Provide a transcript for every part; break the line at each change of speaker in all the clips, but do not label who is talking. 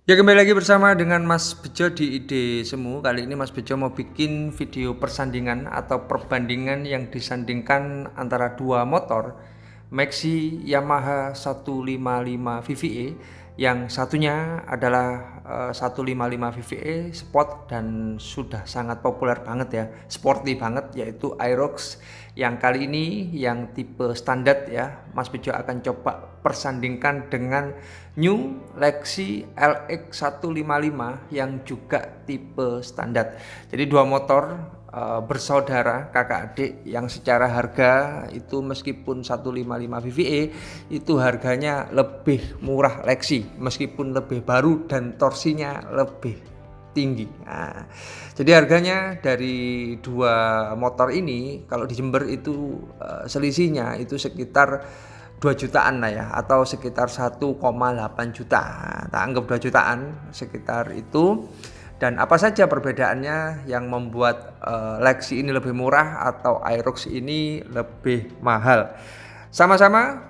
Ya kembali lagi bersama dengan Mas Bejo di Ide Semu. Kali ini Mas Bejo mau bikin video persandingan atau perbandingan yang disandingkan antara dua motor Maxi Yamaha 155 VVE. Yang satunya adalah 155 VVE Sport dan sudah sangat populer banget ya, sporty banget, yaitu Aerox. Yang kali ini yang tipe standar ya, Mas Bejo akan coba persandingkan dengan New Lexi LX 155 yang juga tipe standar. Jadi dua motor bersaudara kakak adik yang secara harga itu meskipun 155 VVE itu harganya lebih murah Lexi meskipun lebih baru dan torsinya lebih tinggi. Nah, jadi harganya dari dua motor ini kalau di Jember itu selisihnya itu sekitar 2 jutaan lah ya, atau sekitar 1,8 juta. Tak anggap 2 jutaan sekitar itu. Dan apa saja perbedaannya yang membuat Lexi ini lebih murah atau Aerox ini lebih mahal? Sama-sama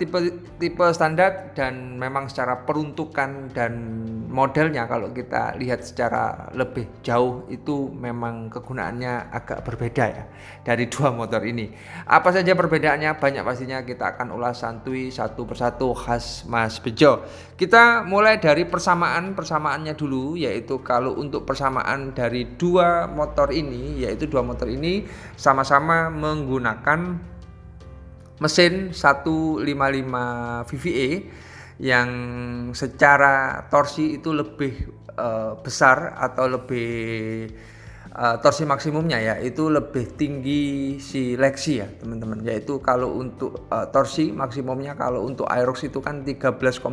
tipe standar dan memang secara peruntukan dan modelnya kalau kita lihat secara lebih jauh itu memang kegunaannya agak berbeda ya dari dua motor ini. Apa saja perbedaannya? Banyak pastinya, kita akan ulas santuy satu persatu khas Mas Bejo. Kita mulai dari persamaannya dulu, yaitu kalau untuk persamaan dari dua motor ini, yaitu dua motor ini sama-sama menggunakan mesin 155 VVE yang secara torsi itu lebih besar atau lebih torsi maksimumnya ya itu lebih tinggi si Lexi ya teman-teman, yaitu kalau untuk torsi maksimumnya kalau untuk Aerox itu kan 13,9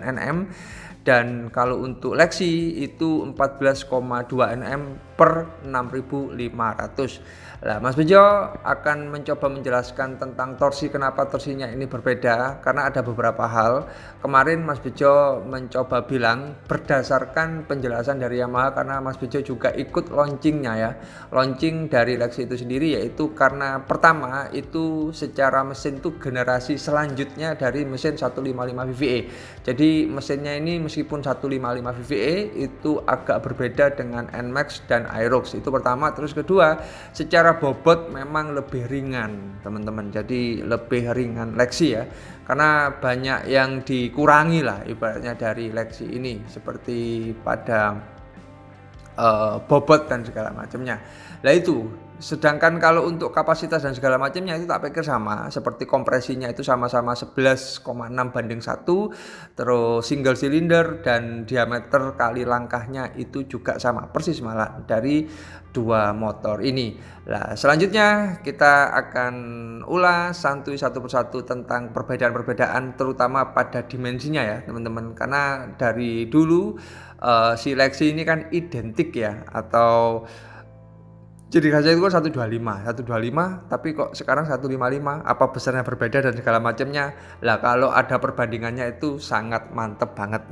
Nm dan kalau untuk Lexi itu 14,2 Nm per 6500. Nah, Mas Bejo akan mencoba menjelaskan tentang torsi, kenapa torsinya ini berbeda, karena ada beberapa hal. Kemarin Mas Bejo mencoba bilang berdasarkan penjelasan dari Yamaha, karena Mas Bejo juga ikut launchingnya ya, launching dari Lexi itu sendiri, yaitu karena pertama itu secara mesin itu generasi selanjutnya dari mesin 155 VVE. Jadi mesinnya ini meskipun 155 VVE itu agak berbeda dengan NMAX dan Aerox, itu pertama. Terus kedua, secara bobot memang lebih ringan teman-teman, jadi lebih ringan Lexi ya, karena banyak yang dikurangi lah ibaratnya dari Lexi ini seperti pada bobot dan segala macamnya. Nah itu, sedangkan kalau untuk kapasitas dan segala macamnya itu tak pikir sama, seperti kompresinya itu sama-sama 11,6:1, terus single cylinder dan diameter kali langkahnya itu juga sama persis malah dari dua motor ini. Nah, selanjutnya kita akan ulas santuy satu persatu tentang perbedaan-perbedaan terutama pada dimensinya ya teman-teman, karena dari dulu si Lexi ini kan identik ya, atau jadi khasnya itu kan 125 tapi kok sekarang 155, apa besarnya berbeda dan segala macamnya. Lah kalau ada perbandingannya itu sangat mantep banget.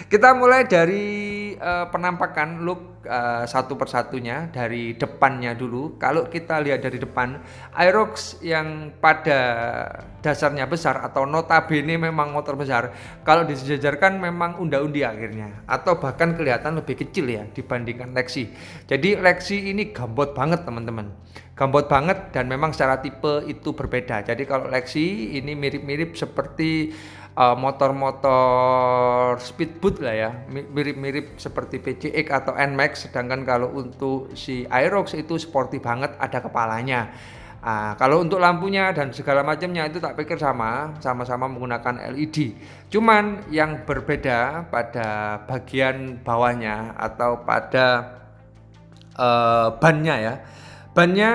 Kita mulai dari penampakan look satu persatunya dari depannya dulu. Kalau kita lihat dari depan, Aerox yang pada dasarnya besar atau notabene memang motor besar, kalau disejajarkan memang unda-undi akhirnya, atau bahkan kelihatan lebih kecil ya dibandingkan Lexi. Jadi Lexi ini gambot banget teman-teman, gambot banget, dan memang secara tipe itu berbeda. Jadi kalau Lexi ini mirip-mirip seperti motor-motor speedboat lah ya, mirip-mirip seperti PCX atau NMAX. Sedangkan kalau untuk si Aerox itu sporty banget, ada kepalanya. Kalau untuk lampunya dan segala macamnya itu tak pikir sama-sama menggunakan LED. Cuman yang berbeda pada bagian bawahnya atau pada bannya ya. Bannya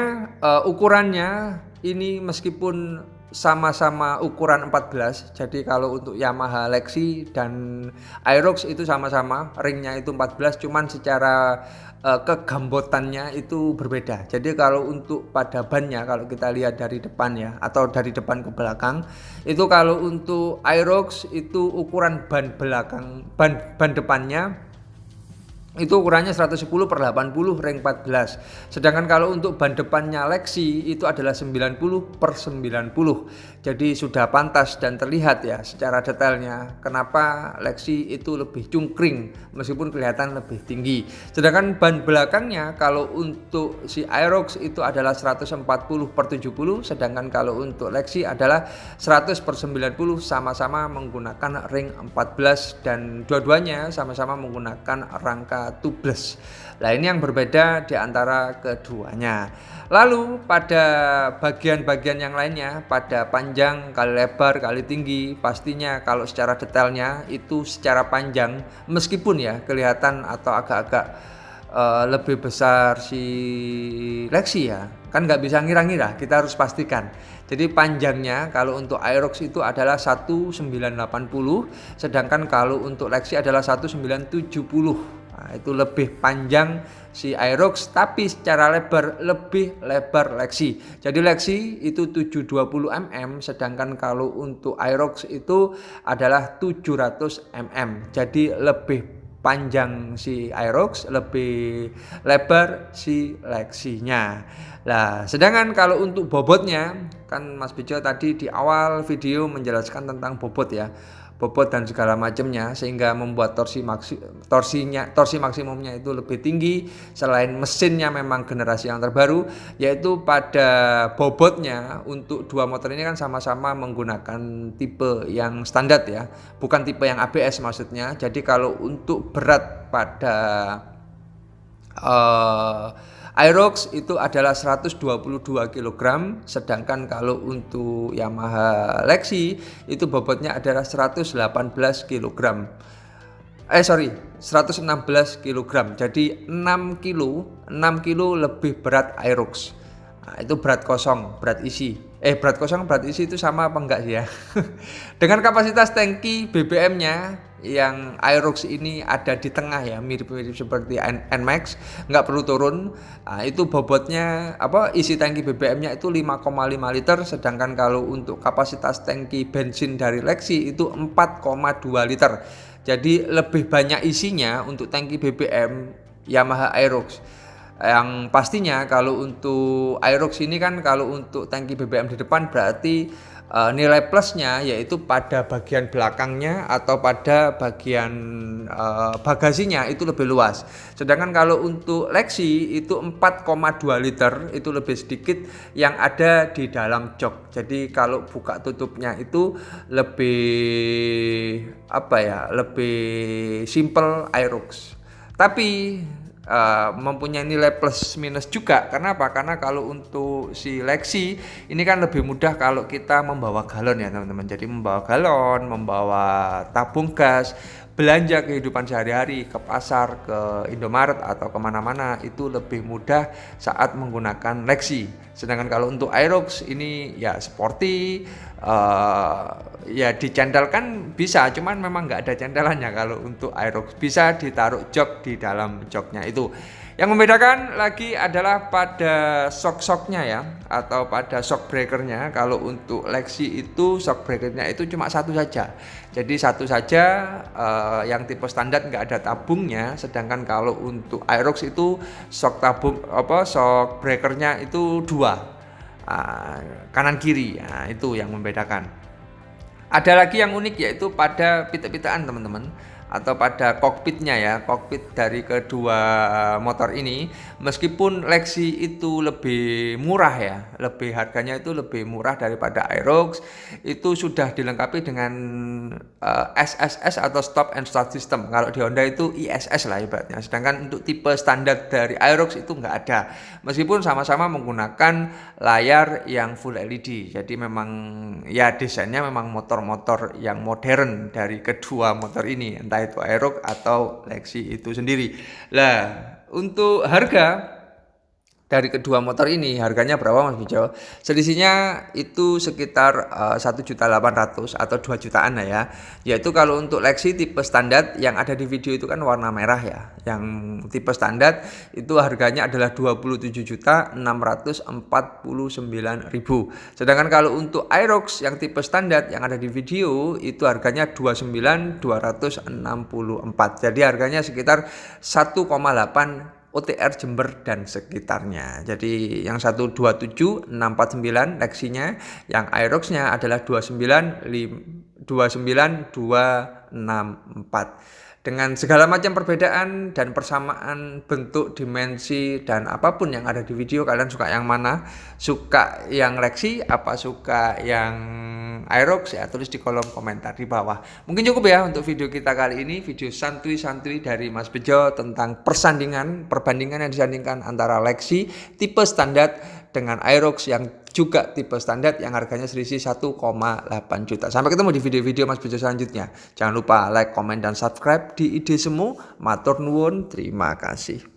ukurannya ini meskipun sama-sama ukuran 14, jadi kalau untuk Yamaha Lexi dan Aerox itu sama-sama ringnya itu 14, cuman secara kegambotannya itu berbeda. Jadi kalau untuk pada bannya, kalau kita lihat dari depan ya, atau dari depan ke belakang, itu kalau untuk Aerox itu ukuran ban belakang, ban depannya itu ukurannya 110/80 ring 14. Sedangkan kalau untuk ban depannya Lexi itu adalah 90/90. Jadi sudah pantas dan terlihat ya secara detailnya kenapa Lexi itu lebih cungkring meskipun kelihatan lebih tinggi. Sedangkan ban belakangnya kalau untuk si Aerox itu adalah 140/70, sedangkan kalau untuk Lexi adalah 100/90, sama-sama menggunakan ring 14 dan dua-duanya sama-sama menggunakan rangka tubeless. Nah, ini yang berbeda di antara keduanya. Lalu pada bagian-bagian yang lainnya, pada panjang kali lebar kali tinggi, pastinya kalau secara detailnya itu secara panjang meskipun ya kelihatan atau agak-agak lebih besar si Lexi ya, kan nggak bisa ngira-ngira, kita harus pastikan. Jadi panjangnya kalau untuk Aerox itu adalah 1980, sedangkan kalau untuk Lexi adalah 1970. Nah, itu lebih panjang si Aerox, tapi secara lebar lebih lebar Lexi. Jadi Lexi itu 720 mm, sedangkan kalau untuk Aerox itu adalah 700 mm. Jadi lebih panjang si Aerox, lebih lebar si Lexinya. Nah, sedangkan kalau untuk bobotnya, kan Mas Bejo tadi di awal video menjelaskan tentang bobot ya, bobot dan segala macamnya, sehingga membuat torsi maksimumnya itu lebih tinggi. Selain mesinnya memang generasi yang terbaru, yaitu pada bobotnya untuk dua motor ini kan sama-sama menggunakan tipe yang standar ya, bukan tipe yang ABS maksudnya. Jadi kalau untuk berat pada Aerox itu adalah 122 kg, sedangkan kalau untuk Yamaha Lexi itu bobotnya adalah 118 kg. 116 kg. Jadi 6 kilo lebih berat Aerox. Nah, itu berat kosong, berat isi. Berat kosong, berat isi itu sama apa enggak sih ya? Dengan kapasitas tangki BBM-nya yang Aerox ini ada di tengah ya, mirip-mirip seperti NMAX, nggak perlu turun. Nah, itu bobotnya isi tangki BBM-nya itu 5,5 liter, sedangkan kalau untuk kapasitas tangki bensin dari Lexi itu 4,2 liter. Jadi lebih banyak isinya untuk tangki BBM Yamaha Aerox. Yang pastinya kalau untuk Aerox ini kan kalau untuk tangki BBM di depan berarti nilai plusnya yaitu pada bagian belakangnya atau pada bagian bagasinya itu lebih luas. Sedangkan kalau untuk Lexi itu 4,2 liter, itu lebih sedikit yang ada di dalam jok. Jadi kalau buka tutupnya itu lebih lebih simple Aerox. Tapi mempunyai nilai plus minus juga. Kenapa? Karena kalau untuk si Lexi ini kan lebih mudah kalau kita membawa galon ya teman-teman. Jadi membawa galon, membawa tabung gas, belanja kehidupan sehari-hari ke pasar, ke Indomaret atau kemana-mana itu lebih mudah saat menggunakan Lexi. Sedangkan kalau untuk Aerox ini ya sporty, ya dicendalkan bisa, cuman memang nggak ada cendelannya. Kalau untuk Aerox bisa ditaruh jok di dalam joknya itu. Yang membedakan lagi adalah pada shock-shocknya ya, atau pada shock breakernya. Kalau untuk Lexi itu shock breakernya itu cuma satu saja. Jadi satu saja, yang tipe standar nggak ada tabungnya. Sedangkan kalau untuk Aerox itu shock breakernya itu dua, kanan kiri. Nah, itu yang membedakan. Ada lagi yang unik yaitu pada pita-pitaan teman-teman, atau pada kokpitnya ya, kokpit dari kedua motor ini. Meskipun Lexi itu lebih murah ya, lebih harganya itu lebih murah daripada Aerox, itu sudah dilengkapi dengan SSS atau stop and start system. Kalau di Honda itu ISS lah ibaratnya. Sedangkan untuk tipe standar dari Aerox itu nggak ada. Meskipun sama-sama menggunakan layar yang full LED. Jadi memang ya desainnya memang motor-motor yang modern dari kedua motor ini, entah itu Aerox atau Lexi itu sendiri. Lah, untuk harga dari kedua motor ini harganya berapa Mas Bejo? Selisihnya itu sekitar 1.800.000 atau 2 jutaan lah ya. Yaitu kalau untuk Lexi tipe standar yang ada di video itu kan warna merah ya. Yang tipe standar itu harganya adalah 27.649.000. Sedangkan kalau untuk Aerox yang tipe standar yang ada di video itu harganya 29.264. Jadi harganya sekitar 1,8 OTR Jember dan sekitarnya. Jadi yang 127.649 Lexinya, yang Aerox-nya adalah 29.264. Dengan segala macam perbedaan dan persamaan bentuk, dimensi, dan apapun yang ada di video, kalian suka yang mana? Suka yang Lexi, apa suka yang Aerox? Ya tulis di kolom komentar di bawah. Mungkin cukup ya untuk video kita kali ini, video santuy-santuy dari Mas Bejo tentang perbandingan yang disandingkan antara Lexi tipe standar dengan Aerox yang juga tipe standar yang harganya selisih 1,8 juta. Sampai ketemu di video-video Mas Bejo selanjutnya. Jangan lupa like, komen, dan subscribe di Ide Semu. Matur nuwun, terima kasih.